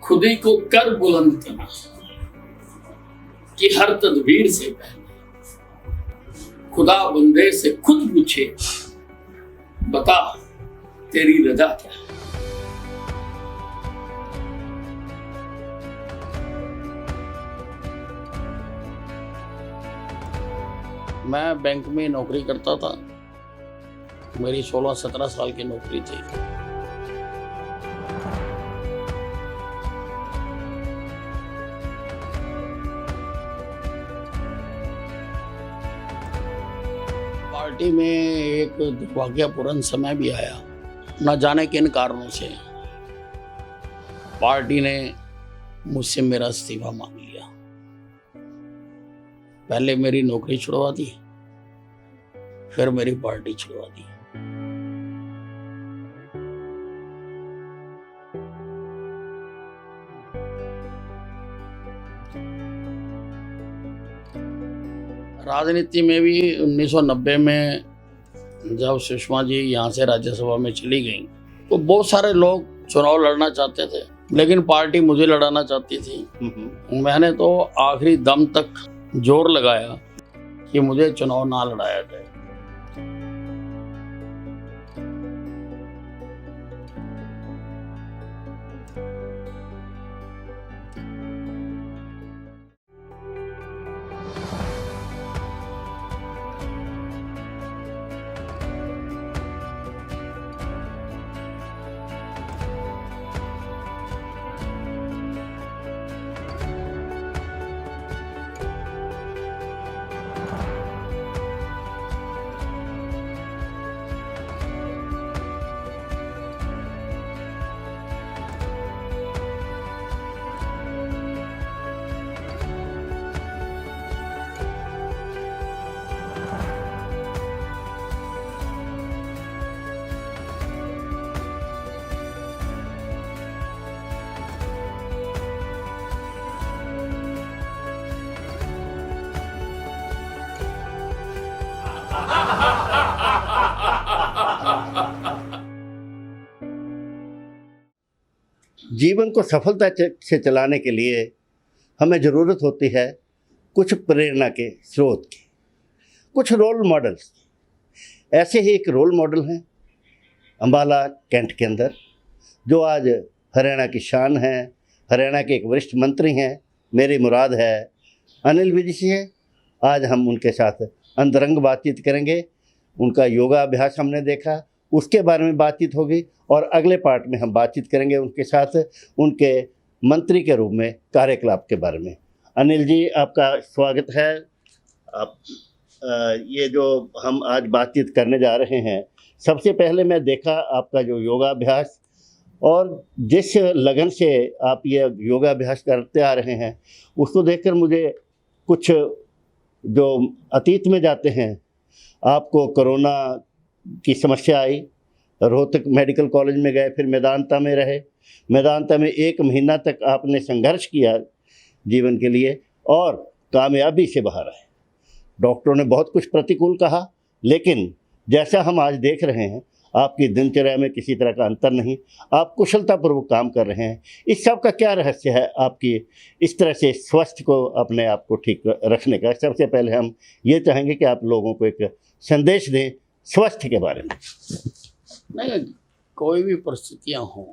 खुदी को कर बुलंद तना कि हर तदबीर से पहले खुदा बंदे से खुद पूछे, बता तेरी रजा क्या है। मैं बैंक में नौकरी करता था। मेरी 16-17 साल की नौकरी थी। पार्टी में एक दुर्भाग्यपूर्ण समय भी आया, न जाने किन कारणों से पार्टी ने मुझसे मेरा इस्तीफा मांग लिया। पहले मेरी नौकरी छुड़वा दी, फिर मेरी पार्टी छुड़वा दी। राजनीति में भी 1990 में जब सुषमा जी यहाँ से राज्यसभा में चली गई तो बहुत सारे लोग चुनाव लड़ना चाहते थे, लेकिन पार्टी मुझे लड़ाना चाहती थी। मैंने तो आखिरी दम तक जोर लगाया कि मुझे चुनाव ना लड़ाया जाए। जीवन को सफलता से चलाने के लिए हमें ज़रूरत होती है कुछ प्रेरणा के स्रोत की, कुछ रोल मॉडल्स की। ऐसे ही एक रोल मॉडल हैं अम्बाला कैंट के अंदर, जो आज हरियाणा की शान हैं, हरियाणा के एक वरिष्ठ मंत्री हैं। मेरी मुराद है अनिल विज जी है। आज हम उनके साथ अंतरंग बातचीत करेंगे। उनका योगाभ्यास हमने देखा, उसके बारे में बातचीत होगी, और अगले पार्ट में हम बातचीत करेंगे उनके साथ उनके मंत्री के रूप में कार्यकलाप के बारे में। अनिल जी, आपका स्वागत है। आप ये जो हम आज बातचीत करने जा रहे हैं, सबसे पहले मैं देखा आपका जो योगाभ्यास और जिस लगन से आप ये योगाभ्यास करते आ रहे हैं, उसको देखकर मुझे कुछ जो अतीत में जाते हैं, आपको कोरोना की समस्या आई, रोहतक मेडिकल कॉलेज में गए, फिर मेदांता में रहे। मेदांता में 1 महीना तक आपने संघर्ष किया जीवन के लिए और कामयाबी से बाहर आए। डॉक्टरों ने बहुत कुछ प्रतिकूल कहा, लेकिन जैसा हम आज देख रहे हैं, आपकी दिनचर्या में किसी तरह का अंतर नहीं, आप कुशलतापूर्वक काम कर रहे हैं। इस सब का क्या रहस्य है आपकी इस तरह से स्वस्थ को, अपने आप को ठीक रखने का? सबसे पहले हम ये चाहेंगे कि आप लोगों को एक संदेश दें स्वास्थ्य के बारे में। नहीं, कोई भी परिस्थितियां हों,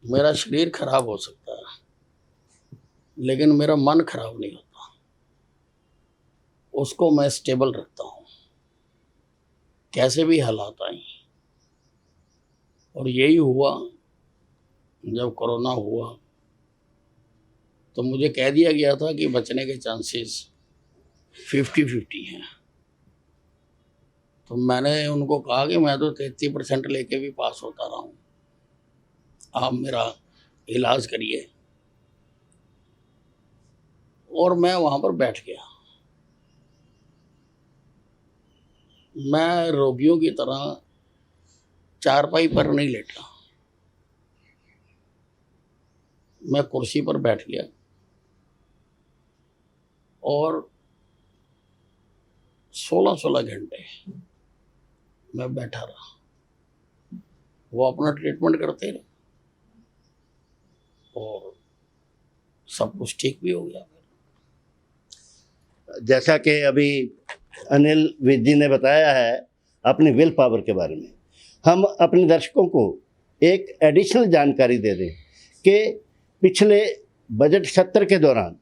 मेरा शरीर खराब हो सकता है, लेकिन मेरा मन खराब नहीं होता। उसको मैं स्टेबल रखता हूँ, कैसे भी हालात आए। और यही हुआ जब कोरोना हुआ तो मुझे कह दिया गया था कि बचने के चांसेस 50-50 हैं। तो मैंने उनको कहा कि मैं तो 33% लेके भी पास होता रहा हूँ, आप मेरा इलाज करिए। और मैं वहाँ पर बैठ गया। मैं रोगियों की तरह चारपाई पर नहीं लेटा, मैं कुर्सी पर बैठ गया और 16-16 घंटे मैं बैठा रहा। वो अपना ट्रीटमेंट करते रहे। और सब कुछ ठीक भी हो गया। जैसा कि अभी अनिल विज जी ने बताया है अपनी विल पावर के बारे में, हम अपने दर्शकों को एक एडिशनल जानकारी दे दें कि पिछले बजट सत्र के दौरान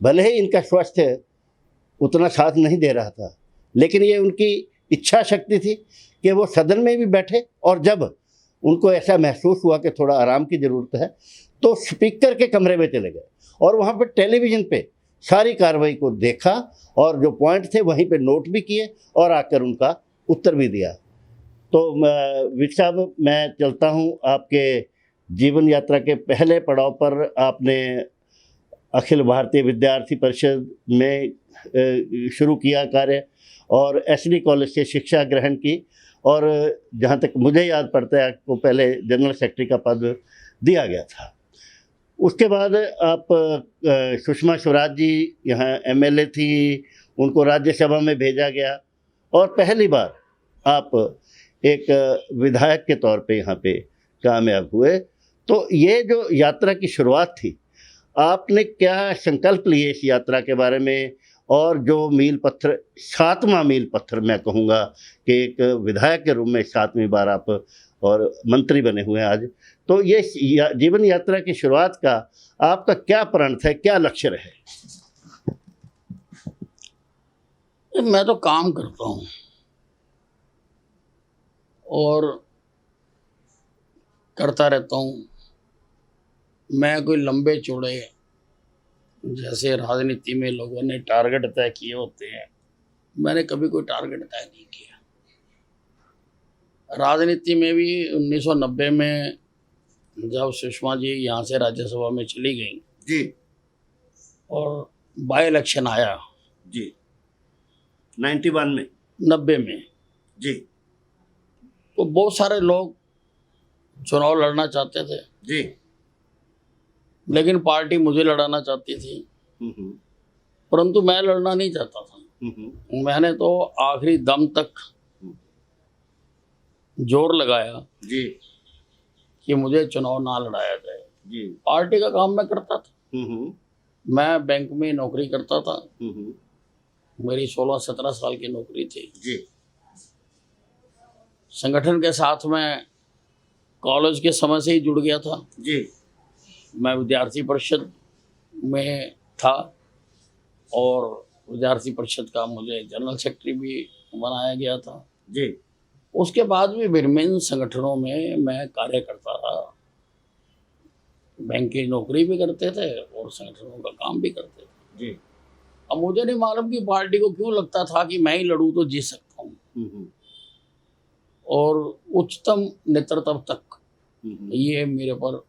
भले ही इनका स्वास्थ्य उतना साथ नहीं दे रहा था, लेकिन ये उनकी इच्छा शक्ति थी कि वो सदन में भी बैठे, और जब उनको ऐसा महसूस हुआ कि थोड़ा आराम की ज़रूरत है तो स्पीकर के कमरे में चले गए और वहाँ पर टेलीविज़न पे सारी कार्रवाई को देखा और जो पॉइंट थे वहीं पे नोट भी किए और आकर उनका उत्तर भी दिया। तो विक साहब, मैं चलता हूँ आपके जीवन यात्रा के पहले पड़ाव पर। आपने अखिल भारतीय विद्यार्थी परिषद में शुरू किया कार्य और एसडी कॉलेज से शिक्षा ग्रहण की, और जहाँ तक मुझे याद पड़ता है आपको पहले जनरल सेक्रेटरी का पद दिया गया था। उसके बाद आप सुषमा स्वराज जी यहाँ एमएलए थी, उनको राज्यसभा में भेजा गया और पहली बार आप एक विधायक के तौर पे यहाँ पे कामयाब हुए। तो ये जो यात्रा की शुरुआत थी, आपने क्या संकल्प लिए इस यात्रा के बारे में, और जो मील पत्थर, 7वां मील पत्थर मैं कहूँगा कि एक विधायक के रूप में 7वीं बार आप और मंत्री बने हुए हैं आज, तो ये जीवन यात्रा की शुरुआत का आपका क्या प्रण है, क्या लक्ष्य रहे? मैं तो काम करता हूँ और करता रहता हूँ। मैं कोई लंबे चौड़े जैसे राजनीति में लोगों ने टारगेट तय किए होते हैं, मैंने कभी कोई टारगेट तय नहीं किया। राजनीति में भी 1990 में जब सुषमा जी यहाँ से राज्यसभा में चली गई जी, और बाई इलेक्शन आया जी 91 में, 90 में जी, तो बहुत सारे लोग चुनाव लड़ना चाहते थे जी, लेकिन पार्टी मुझे लड़ाना चाहती थी, परंतु मैं लड़ना नहीं चाहता था। मैंने तो आखिरी दम तक जोर लगाया जी, कि मुझे चुनाव ना लड़ाया जाए। जी, पार्टी का काम मैं करता था। मैं बैंक में नौकरी करता था, मेरी 16-17 साल की नौकरी थी। जी, संगठन के साथ में कॉलेज के समय से ही जुड़ गया था। जी, मैं विद्यार्थी परिषद में था और विद्यार्थी परिषद का मुझे जनरल सेक्रेटरी भी बनाया गया था। जी, उसके बाद भी विभिन्न संगठनों में मैं कार्य करता रहा। बैंक की नौकरी भी करते थे और संगठनों का काम भी करते थे। जी, अब मुझे नहीं मालूम कि पार्टी को क्यों लगता था कि मैं ही लड़ूं तो जीत सकता हूँ, और उच्चतम नेतृत्व तक ये मेरे पर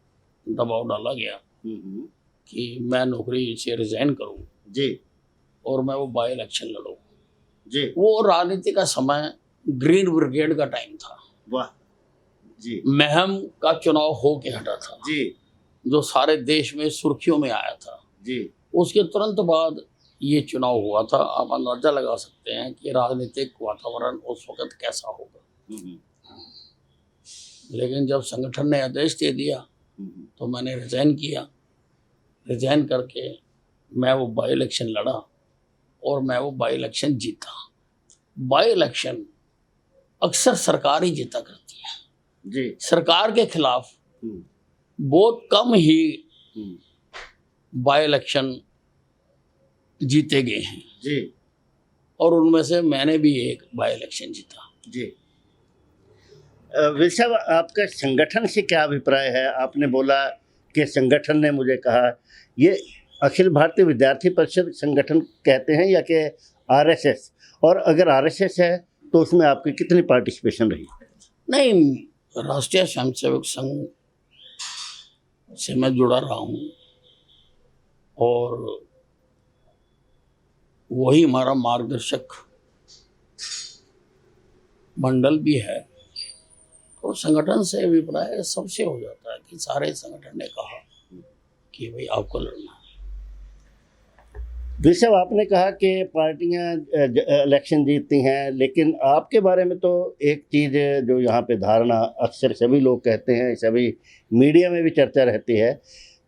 दबाव डाला गया कि मैं नौकरी से रिजाइन करूं जी, और मैं वो बाई इलेक्शन लड़ूं। जी, वो राजनीति का समय ग्रीन ब्रिगेड का टाइम था। वाह जी, महम का चुनाव हो के हटा था, जी, जो सारे देश में सुर्खियों में आया था। जी, उसके तुरंत बाद ये चुनाव हुआ था। आप अंदाजा लगा सकते हैं कि राजनीतिक वातावरण उस वक्त कैसा होगा। लेकिन जब संगठन ने आदेश दे दिया तो मैंने रिजाइन किया। रिजाइन करके मैं वो बाई इलेक्शन लड़ा और मैं वो बाई इलेक्शन जीता। बाई इलेक्शन अक्सर सरकार ही जीता करती है। जी, सरकार के खिलाफ बहुत कम ही बाई इलेक्शन जीते गए हैं जी, और उनमें से मैंने भी एक बाई इलेक्शन जीता। जी। विशव, आपका संगठन से क्या अभिप्राय है? आपने बोला कि संगठन ने मुझे कहा, ये अखिल भारतीय विद्यार्थी परिषद संगठन कहते हैं या कि आरएसएस? और अगर आरएसएस है तो उसमें आपकी कितनी पार्टिसिपेशन रही? नहीं, राष्ट्रीय स्वयंसेवक संघ से मैं जुड़ा रहा हूँ और वही हमारा मार्गदर्शक मंडल भी है। तो संगठन से अभिप्राय सबसे हो जाता है कि सारे संगठन ने कहा कि भाई आपको लड़ना है। विशव, आपने कहा कि पार्टियां इलेक्शन जीतती हैं, लेकिन आपके बारे में तो एक चीज़ जो यहाँ पे धारणा अक्सर सभी लोग कहते हैं, सभी मीडिया में भी चर्चा रहती है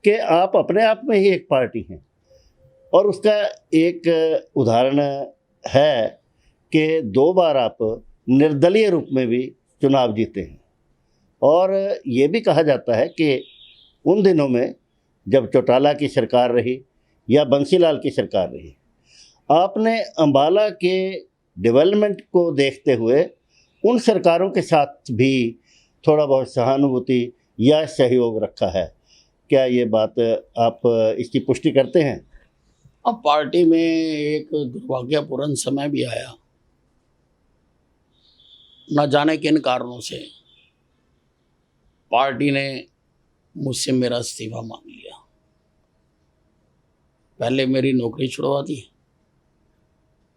कि आप अपने आप में ही एक पार्टी हैं। और उसका एक उदाहरण है कि 2 बार आप निर्दलीय रूप में भी चुनाव जीते हैं। और ये भी कहा जाता है कि उन दिनों में जब चौटाला की सरकार रही या बंसीलाल की सरकार रही, आपने अम्बाला के डेवलपमेंट को देखते हुए उन सरकारों के साथ भी थोड़ा बहुत सहानुभूति या सहयोग रखा है। क्या ये बात आप इसकी पुष्टि करते हैं? अब पार्टी में एक दुर्भाग्यपूर्ण समय भी आया, न जाने किन कारणों से पार्टी ने मुझसे मेरा इस्तीफा मांग लिया। पहले मेरी नौकरी छुड़वा दी,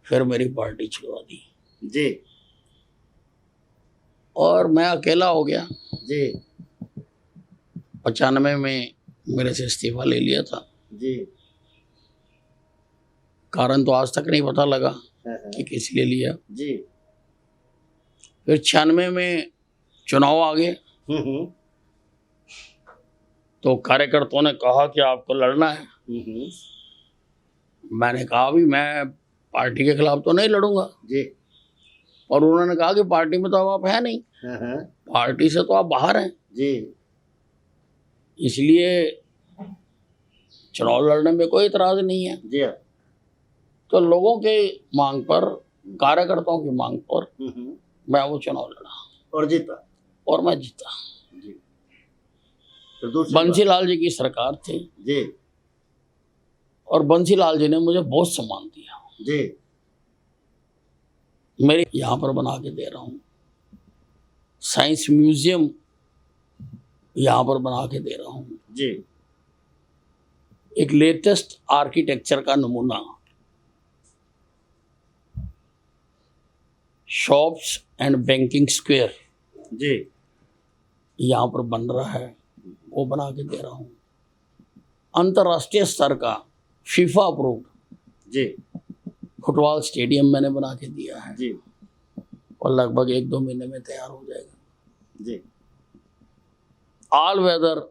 फिर मेरी पार्टी छुड़वा दी जी। और मैं अकेला हो गया। जी 95 में मेरे से इस्तीफा ले लिया था। जी। कारण तो आज तक नहीं पता लगा हाँ। कि किस लिए लिया। जी। फिर 96 में चुनाव आ गए हम्म। तो कार्यकर्ताओं ने कहा कि आपको लड़ना है। मैंने कहा भी मैं पार्टी के खिलाफ तो नहीं लड़ूंगा। जी। और उन्होंने कहा कि पार्टी में तो अब आप है नहीं, हाँ। पार्टी से तो आप बाहर हैं, जी। इसलिए चुनाव लड़ने में कोई इतराज नहीं है। जी। तो लोगों के मांग पर, कार्यकर्ताओं की मांग पर मैं वो चुनाव लड़ा और जीता। और मैं जीता। जी। तो दूसरी बात- बंसीलाल जी की सरकार थी जी। और बंसीलाल जी ने मुझे बहुत सम्मान दिया। जी। मेरे यहाँ पर बना के दे रहा हूँ, साइंस म्यूजियम यहाँ पर बना के दे रहा हूँ, जी। एक लेटेस्ट आर्किटेक्चर का नमूना, शॉप्स एंड बैंकिंग स्क्वायर जी। यहाँ पर बन रहा है, वो बना के दे रहा हूँ। अंतर्राष्ट्रीय स्तर का फीफा अप्रूव्ड जी। फुटबॉल स्टेडियम मैंने बना के दिया है जी। और लगभग 1-2 महीने में तैयार हो जाएगा। जी। ऑल वेदर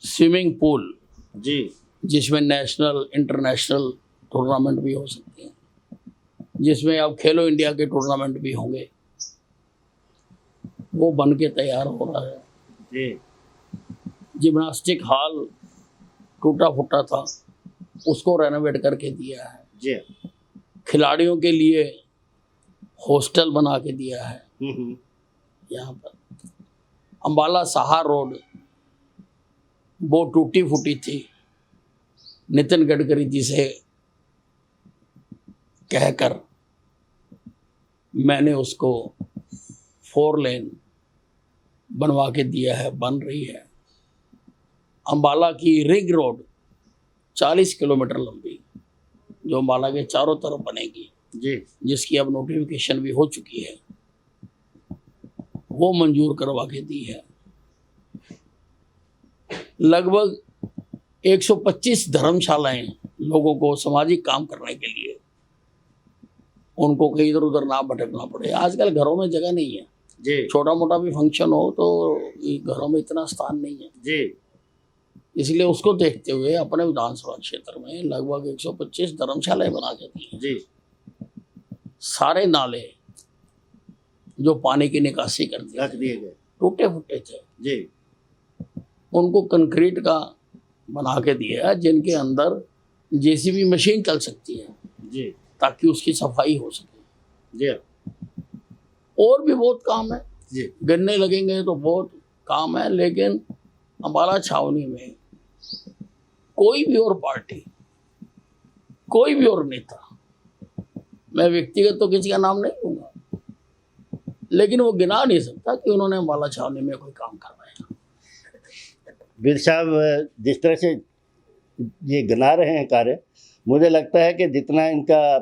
स्विमिंग पूल, जी। जिसमें नेशनल इंटरनेशनल टूर्नामेंट भी हो सकते हैं, जिसमें अब खेलो इंडिया के टूर्नामेंट भी होंगे, वो बन के तैयार हो रहा है। जी। जिम्नास्टिक हॉल टूटा फूटा था, उसको रेनोवेट करके दिया है। जी। खिलाड़ियों के लिए हॉस्टल बना के दिया है। यहाँ पर अम्बाला सहार रोड वो टूटी फूटी थी, नितिन गडकरी जी से कहकर मैंने उसको 4 लेन बनवा के दिया है, बन रही है। अम्बाला की रिंग रोड 40 किलोमीटर लंबी, जो अम्बाला के चारों तरफ बनेगी, जी। जिसकी अब नोटिफिकेशन भी हो चुकी है, वो मंजूर करवा के दी है। लगभग 125 धर्मशालाएं लोगों को सामाजिक काम करने के लिए, उनको कहीं इधर उधर ना भटकना पड़े। आजकल घरों में जगह नहीं है, जी। छोटा मोटा भी फंक्शन हो तो घरों में इतना स्थान नहीं है। जी। इसलिए उसको देखते हुए अपने विधानसभा क्षेत्र में लगभग 125 धर्मशालाएं बना के दी हैं। जी। सारे नाले जो पानी की निकासी करते रख दिए गए। टूटे फूटे थे, जी। उनको कंक्रीट का बना के दिया है, जिनके अंदर जेसीबी मशीन चल सकती है, जी। ताकि उसकी सफाई हो सके। जी। और भी बहुत काम है, जी। गन्ने लगेंगे तो बहुत काम है। लेकिन अम्बाला छावनी में कोई भी और पार्टी, कोई भी और नेता, मैं व्यक्तिगत तो किसी का नाम नहीं लूंगा, लेकिन वो गिना नहीं सकता कि उन्होंने अम्बाला छावनी में कोई काम करवाया। वीर साहब जिस तरह से ये गिना रहे हैं कार्य, मुझे लगता है कि जितना इनका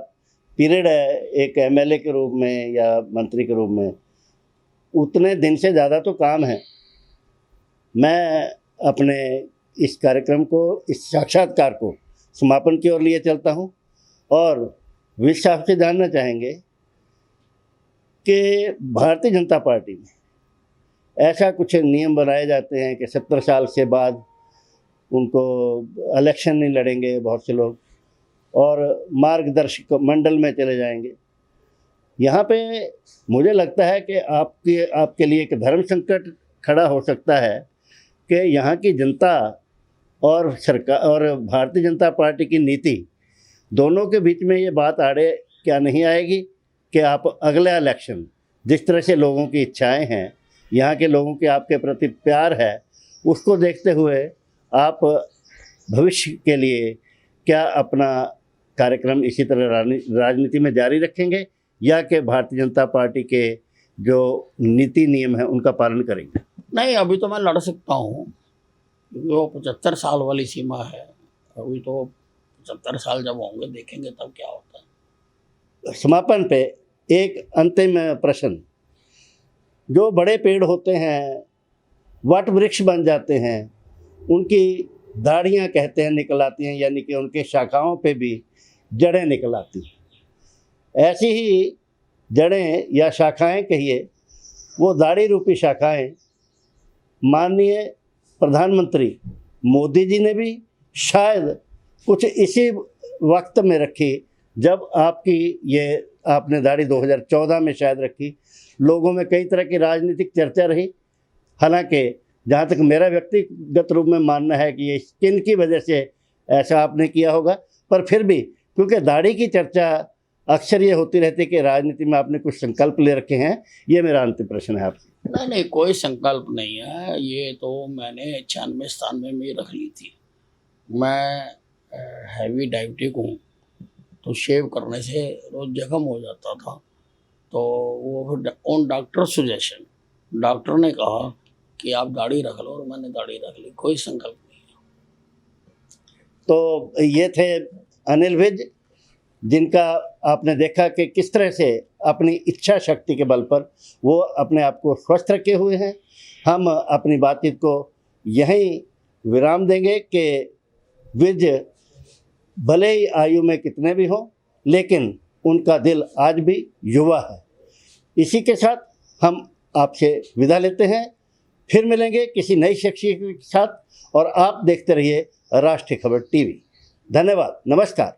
पीरियड है एक एमएलए के रूप में या मंत्री के रूप में, उतने दिन से ज़्यादा तो काम है। मैं अपने इस कार्यक्रम को, इस साक्षात्कार को समापन की ओर लिए चलता हूं और वीर साहब से जानना चाहेंगे कि भारतीय जनता पार्टी में ऐसा कुछ नियम बनाए जाते हैं कि 70 साल के बाद उनको इलेक्शन नहीं लड़ेंगे बहुत से लोग, और मार्गदर्शक मंडल में चले जाएंगे। यहाँ पे मुझे लगता है कि आपके लिए एक धर्म संकट खड़ा हो सकता है कि यहाँ की जनता और सरकार और भारतीय जनता पार्टी की नीति दोनों के बीच में ये बात आड़े क्या नहीं आएगी कि आप अगला इलेक्शन, जिस तरह से लोगों की इच्छाएं हैं, यहाँ के लोगों के आपके प्रति प्यार है, उसको देखते हुए आप भविष्य के लिए क्या अपना कार्यक्रम इसी तरह राजनीति में जारी रखेंगे या कि भारतीय जनता पार्टी के जो नीति नियम हैं उनका पालन करेंगे? नहीं, अभी तो मैं लड़ सकता हूँ, वो 75 साल वाली सीमा है। अभी तो 75 साल जब होंगे देखेंगे तब क्या होता है। समापन पे एक अंतिम प्रश्न, जो बड़े पेड़ होते हैं, वट वृक्ष बन जाते हैं, उनकी दाढ़ियाँ कहते हैं निकल आती हैं, यानी कि उनके शाखाओं पे भी जड़ें निकल आती हैं। ऐसी ही जड़ें या शाखाएं कहिए, वो दाढ़ी रूपी शाखाएं माननीय प्रधानमंत्री मोदी जी ने भी शायद कुछ इसी वक्त में रखी जब आपने दाढ़ी 2014 में शायद रखी। लोगों में कई तरह की राजनीतिक चर्चा रही, हालांकि जहाँ तक मेरा व्यक्तिगत रूप में मानना है कि ये स्किन की वजह से ऐसा आपने किया होगा, पर फिर भी क्योंकि दाढ़ी की चर्चा अक्सर ये होती रहती है कि राजनीति में आपने कुछ संकल्प ले रखे हैं। ये मेरा अंतिम प्रश्न है आपसे। नहीं, कोई संकल्प नहीं है। ये तो मैंने 96-97 में रख ली थी। मैं हैवी डायबिटिक हूँ, तो शेव करने से रोज़ जख्म हो जाता था। तो वो फिर ऑन डॉक्टर सजेशन डॉक्टर ने कहा कि आप दाढ़ी रख लो, और मैंने दाढ़ी रख ली। कोई संकल्प नहीं है। तो ये थे अनिल विज, जिनका आपने देखा कि किस तरह से अपनी इच्छा शक्ति के बल पर वो अपने आप को स्वस्थ रखे हुए हैं। हम अपनी बातचीत को यहीं विराम देंगे कि विज भले ही आयु में कितने भी हों, लेकिन उनका दिल आज भी युवा है। इसी के साथ हम आपसे विदा लेते हैं। फिर मिलेंगे किसी नई शख्सियत के साथ, और आप देखते रहिए राष्ट्रीय खबर टीवी। धन्यवाद, नमस्कार।